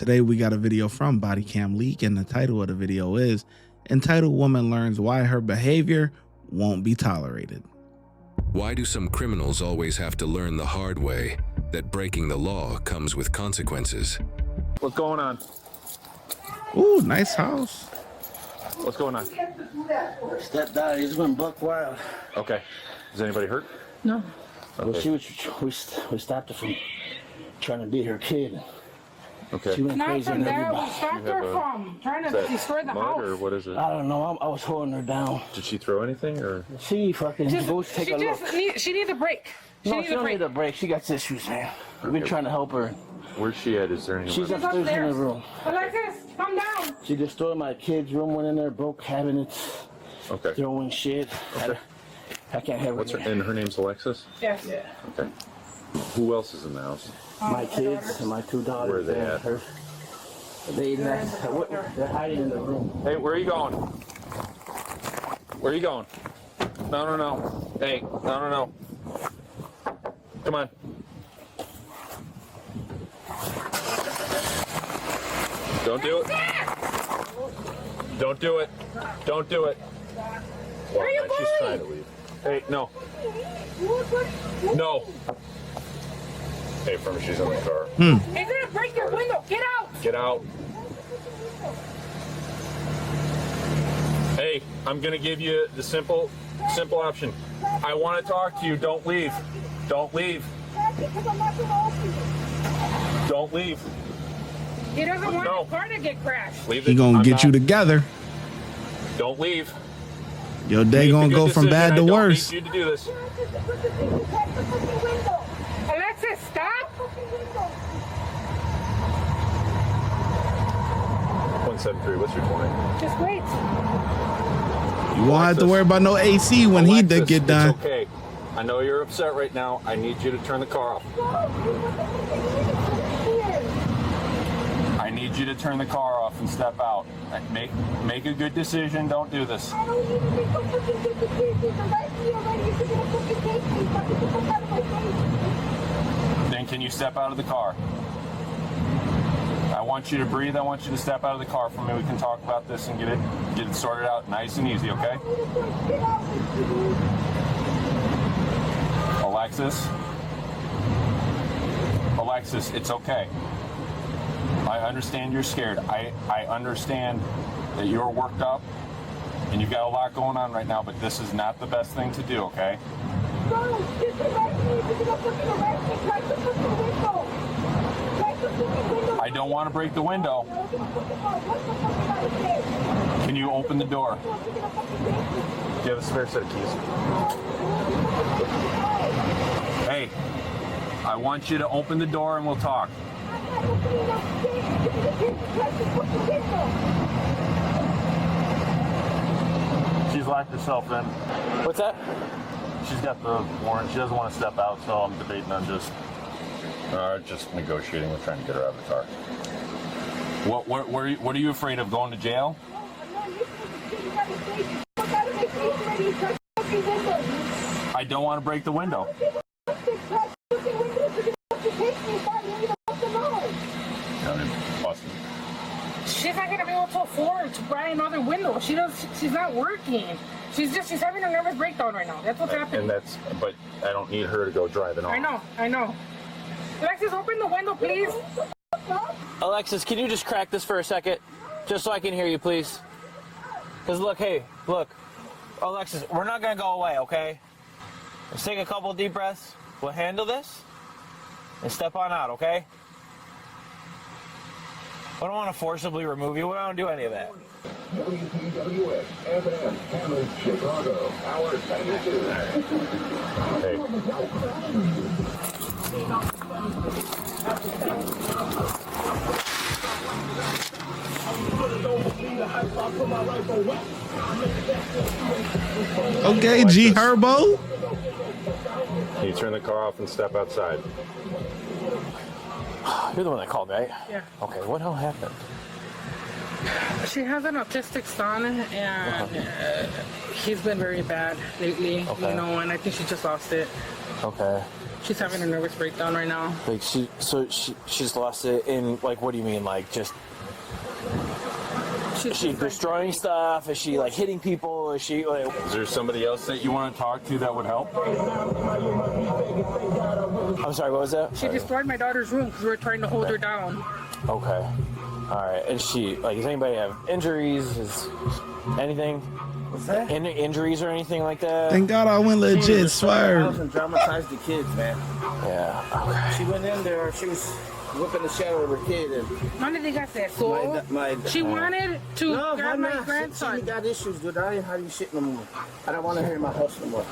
Today we got a video from Body Cam Leak, and the title of the video is entitled "Woman Learns Why Her Behavior Won't Be Tolerated." Why do some criminals always have to learn the hard way that breaking the law comes with consequences? What's going on? Ooh, nice house. What's going on? Stepdad, he's going buck wild. Okay. Is anybody hurt? No. Okay. Well, we stopped her from trying to beat her kid. Okay. She went Not crazy from on there, everybody. we stopped her from trying to destroy the mud house. or what is it? I don't know. I was holding her down. Did she throw anything or? She fucking goes take a look. She needs a break. She don't need a break. She got issues, man. We've been trying to help her. Where's she at? Is there anyone? She's upstairs in the room. Alexis, come down. She destroyed my kid's room, went in there, broke cabinets, Okay. throwing shit. Okay. I can't have her. What's her? And her name's Alexis. Yes. Yeah. Okay. Who else is in the house? My kids and my two daughters. Where are they at? They're hiding in the room. Hey, where are you going? Where are you going? No. Hey, no. Come on. Don't do it. Don't do it. Don't do it. Where are you She's going? trying to leave. Hey, no. No. Hey, from she's in the car. You're gonna break your window. Get out. Get out. Hey, I'm gonna give you the simple option. I want to talk to you. Don't leave. Don't leave. Don't leave. He doesn't want No. his car to get crashed. Leave He it. gonna I'm get not- you together. Don't leave. Your day Make a gonna good go from decision. bad to I don't worse. need you to do this. Alexis, stop. 173. What's your 20? Just wait. You won't have to worry about no AC when he Alexis, get done. It's okay. I know you're upset right now. I need you to turn the car off. I need you to turn the car off and step out. Make a good decision. Don't do this. Then can you step out of the car? I want you to breathe. I want you to step out of the car for me. We can talk about this and get it sorted out nice and easy, okay? Alexis, it's okay. I understand you're scared. I understand that you're worked up and you've got a lot going on right now, but this is not the best thing to do, okay? I don't want to break the window. Can you open the door? Do you have a spare set of keys? Hey, I want you to open the door and we'll talk. She's locked herself in. What's that? She's got the warrant. She doesn't want to step out, so I'm debating on just negotiating with trying to get her out of the car. What are you afraid of? Going to jail? I don't want to break the window. She's not gonna be able to afford to buy another window. She's not working. She's having a nervous breakdown right now. That's what's happening. But I don't need her to go driving off. I know. Alexis, open the window, please. Alexis, can you just crack this for a second? Just so I can hear you, please. Because look, Alexis, we're not going to go away, okay? Let's take a couple deep breaths. We'll handle this and step on out, okay? I don't want to forcibly remove you. We don't do any of that. WPWS, FM, Hammond, Chicago, hour 92. Hey. Okay, G Herbo. Can you turn the car off and step outside? You're the one that called, right? Yeah. Okay, what the hell happened? She has an autistic son, and he's been very bad lately, Okay. and I think she just lost it. Okay. She's having a nervous breakdown right now. Like she's lost it in, like, what do you mean? Like, just, is she destroying stuff? Is she like hitting people? Is she like... Is there somebody else that you want to talk to that would help? I'm sorry, what was that? She destroyed my daughter's room because we were trying to hold her down. Okay. All right. And she, like, does anybody have injuries? Is anything? What's that? Injuries or anything like that? Thank God I went legit, swear. And traumatized the kids, man. Yeah. Okay. She went in there. She was whipping the shit out of her kid, and ¿Dónde digas eso? She wanted to grab my grandson. She got issues, dude. I ain't how you shit no more. I don't want to hear in my house no more.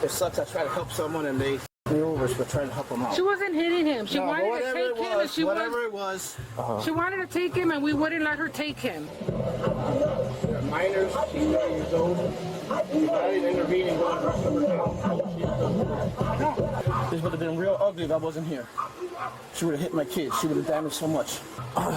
It sucks. I try to help someone, and they me over for trying to help him out. She wasn't hitting him. She wanted to take him, and she She wanted to take him, and we wouldn't let her take him. They're minors. She's 9 years old. She's not even intervening. This would have been real ugly if I wasn't here. She would have hit my kids. She would have damaged so much.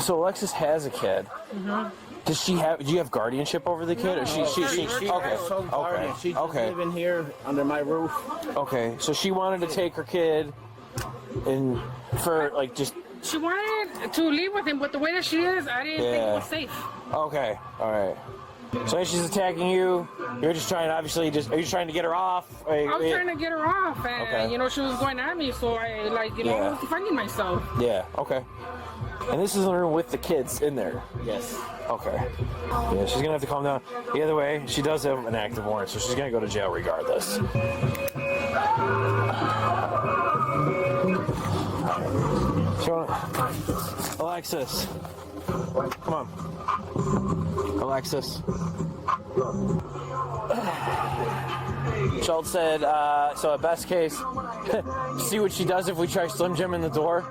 So Alexis has a kid. Mm-hmm. Does she have? Do you have guardianship over the kid, or she okay, Okay. She's living here under my roof. Okay, so she wanted to take her kid, and for like just. She wanted to leave with him, but the way that she is, I didn't think it was safe. Okay, all right. So she's attacking you. You're just trying, obviously, are you trying to get her off? I was trying to get her off, and you know, she was going at me, so I I was defending myself. Yeah. Okay. And this is in the room with the kids in there. Yes. Okay. Yeah, she's gonna have to calm down. Either way, she does have an active warrant, so she's gonna go to jail regardless. So, Alexis, come on. Alexis. Schultz said, so at best case, see what she does if we try Slim Jim in the door.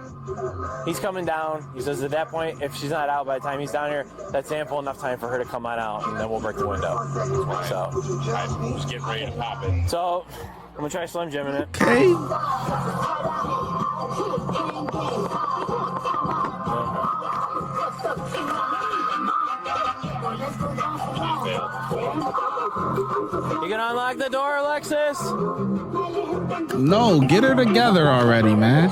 He's coming down. He says at that point, if she's not out by the time he's down here, that's ample enough time for her to come on out, and then we'll break the window. So I'm just getting ready to pop it. So I'm gonna try Slim Jim in it. Okay. You gonna unlock the door, Alexis? No, get her together already, man.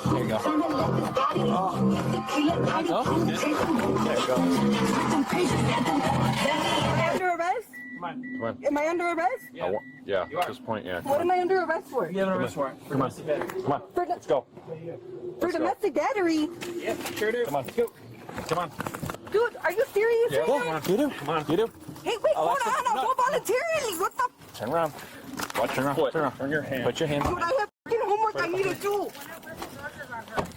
There you go. Oh. There you go. Under arrest? Come on. Am I under arrest? Yeah, at this point, yeah. What am I under arrest for? You have an arrest warrant. Come on. Come on. Let's go. For domestic battery? Yeah, sure do. Come on. Let's go. Come on. Dude, are you serious? Yeah, right now? You do. Come on. You do. Hey, wait, Alexis, hold on. I'll go voluntarily. What the? Turn around. Watch your foot. Turn your hand. Put your hand. Dude, I have fucking homework I need to do.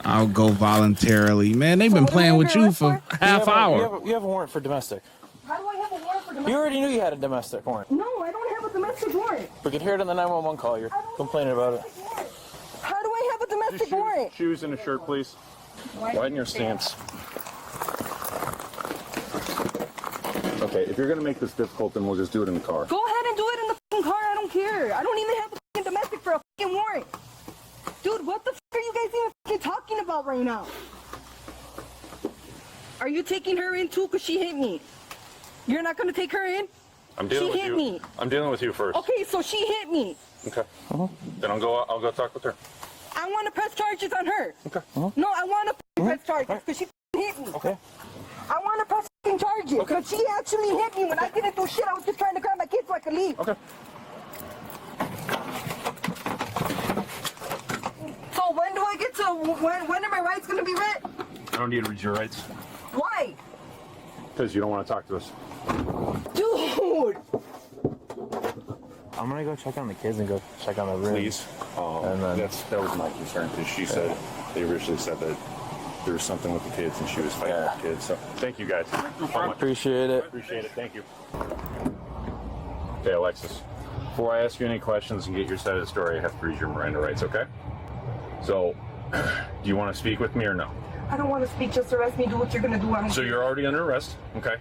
I'll go voluntarily. Man, they've been playing with you for half hour. You have a warrant for domestic. How do I have a warrant for domestic? You already knew you had a domestic warrant. No, I don't have a domestic warrant. We could hear it on the 911 call. You're complaining about it. How do I have a domestic warrant? Shoes and a shirt, please. Widen your stance. Okay, if you're gonna make this difficult, then we'll just do it in the car. Go ahead and do it in the fucking car. I don't care. I don't even have a fucking domestic for a fucking warrant. Dude, what the fuck are you guys even fucking talking about right now? Are you taking her in too? Because she hit me. You're not going to take her in? I'm dealing She with hit you. me. I'm dealing with you first. Okay, so she hit me. Okay. Then I'll go talk with her. I want to press charges on her. Okay. No, I want to press charges because she hit me. Okay. I want to press charges because she actually hit me when I didn't do shit. I was just trying to grab my kids so I could leave. Okay. So when do I get to, when are my rights going to be read? I don't need to read your rights. Why? Because you don't want to talk to us. Dude! I'm gonna go check on the kids and go check on the room. Please. And then- That was my concern because she said, they originally said that there was something with the kids and she was fighting with the kids. So thank you guys. Appreciate it. Appreciate it. Thank you. Okay, Alexis. Before I ask you any questions and get your side of the story, I have to read your Miranda rights, okay? So, do you want to speak with me or no? I don't want to speak, just arrest me, do what you're going to do. So you're already under arrest, okay?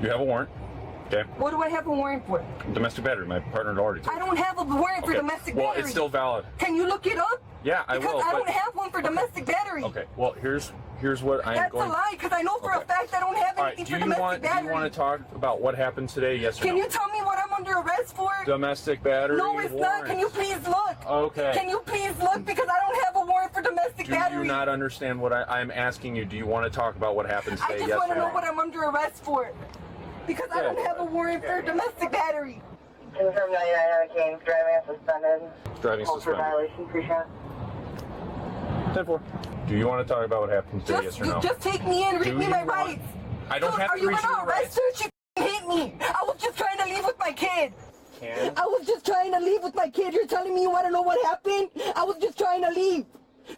You have a warrant, okay? What do I have a warrant for? Domestic battery, my partner had already told I don't have a warrant for domestic Well, battery. it's still valid. Can you look it up? Yeah, I Because will. I but- don't have one for domestic battery. Okay, well, here's what I'm That's going. a lie, because I know for a Okay. fact I don't have All right, anything do for you domestic battery. do you want to talk about what happened today? Yes or Can no? you tell me what I'm under arrest for? Domestic battery. No, it's not. Can you please look? Okay. Can you please look? Because I don't have a warrant for domestic Do battery. you not understand what I'm asking you? Do you want to talk about what happened I today? just Yes want or to know no? what I'm under arrest for. Because I don't have a warrant for domestic battery. Confirm 99 Hurricane, driving suspended. Driving Hold for suspended. violation, pre-shot. 10-4. Do you want to talk about what happened today? Yes or no? Just take me in, read Do me you my want- rights. I don't Dude, have are to you read you gonna your arrest rights. her? She hit me. I was just trying to leave with my kid. Can? I was just trying to leave with my kid. You're telling me you want to know what happened? I was just trying to leave.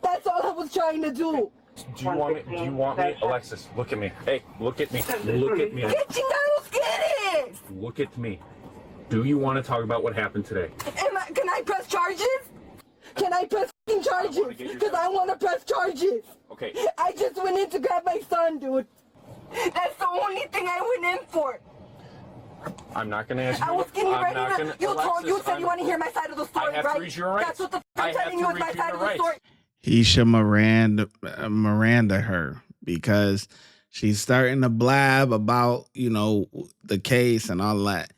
That's all I was trying to do. Do you want me? Do you want me? Alexis, look at me. Hey, look at me. Look at me. Get chingados, get it! Look at me. Do you want to talk about what happened today? Can I press charges? Can I press fucking charges? get your Because I want to press charges. Okay. I just went in to grab my son, dude. That's the only thing I went in for. I'm not going to ask you. I was getting I'm ready not to. gonna, You Alexis, said you want to hear my side of the story, I have right? to read your rights. That's what the I I'm have telling to you is read my you side your of the rights. story. He should Miranda her because she's starting to blab about, the case and all that.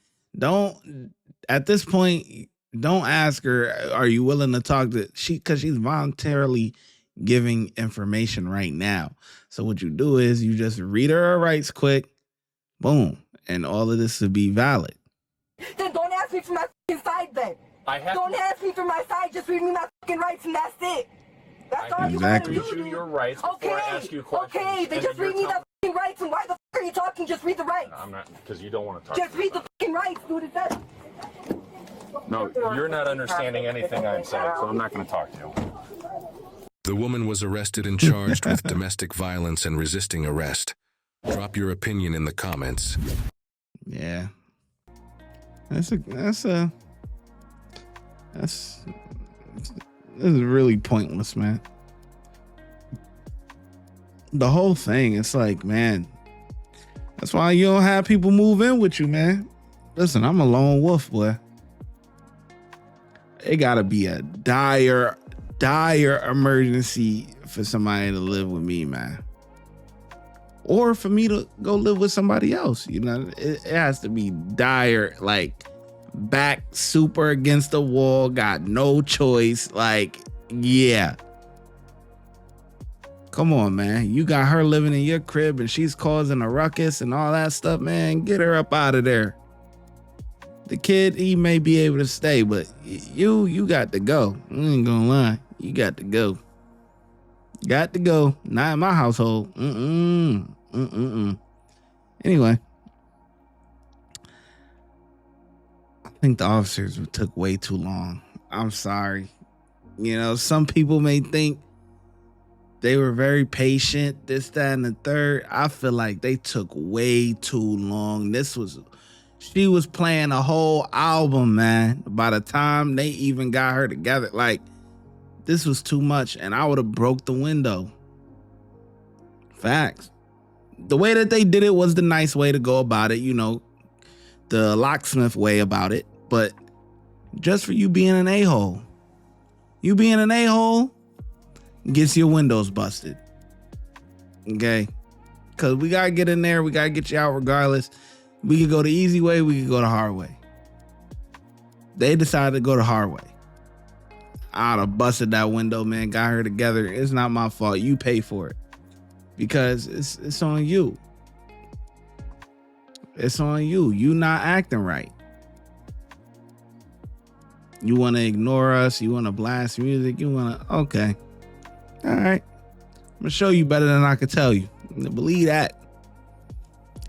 At this point, don't ask her, are you willing to talk to because she's voluntarily giving information right now. So what you do is you just read her rights quick, boom, and all of this will be valid. Then don't ask me for my fucking side then. Don't ask me for my side, just read me my fucking rights and that's it. That's all you gotta Exactly. do. Read you your rights before I ask you questions. Okay, then And just you're read me the telling- fucking rights and why the fuck are you talking? Just read the rights. I'm not, because you don't want to talk. Just read the fucking rights, dude. It's that. No, you're not understanding anything I'm saying, so I'm not going to talk to you. The woman was arrested and charged with domestic violence and resisting arrest. Drop your opinion in the comments. Yeah. This is really pointless, man. The whole thing, it's like, man, that's why you don't have people move in with you, man. Listen, I'm a lone wolf, boy. It gotta be a dire emergency for somebody to live with me, man. Or for me to go live with somebody else. It has to be dire, like back super against the wall, got no choice. Like, yeah. Come on, man. You got her living in your crib and she's causing a ruckus and all that stuff, man. Get her up out of there. The kid, he may be able to stay, but you got to go. I ain't gonna lie. You got to go. Got to go. Not in my household. Anyway. I think the officers took way too long. I'm sorry. Some people may think they were very patient, this, that, and the third. I feel like they took way too long. She was playing a whole album, man. By the time they even got her together, like, this was too much, and I would have broke the window. Facts. The way that they did it was the nice way to go about it, the locksmith way about it. But just for you being an a-hole, gets your windows busted. Okay? Because we got to get in there. We got to get you out regardless. We could go the easy way. We could go the hard way. They decided to go the hard way. I'd have busted that window, man. Got her together. It's not my fault. You pay for it. Because it's on you. It's on you. You not acting right. You want to ignore us. You want to blast music. You want to... Okay. All right. I'm going to show you better than I could tell you. Believe that.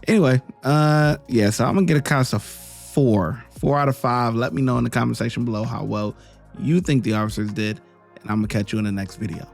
Anyway, yeah, so I'm going to get a count of 4 out of 5. Let me know in the comment section below how well you think the officers did, and I'm going to catch you in the next video.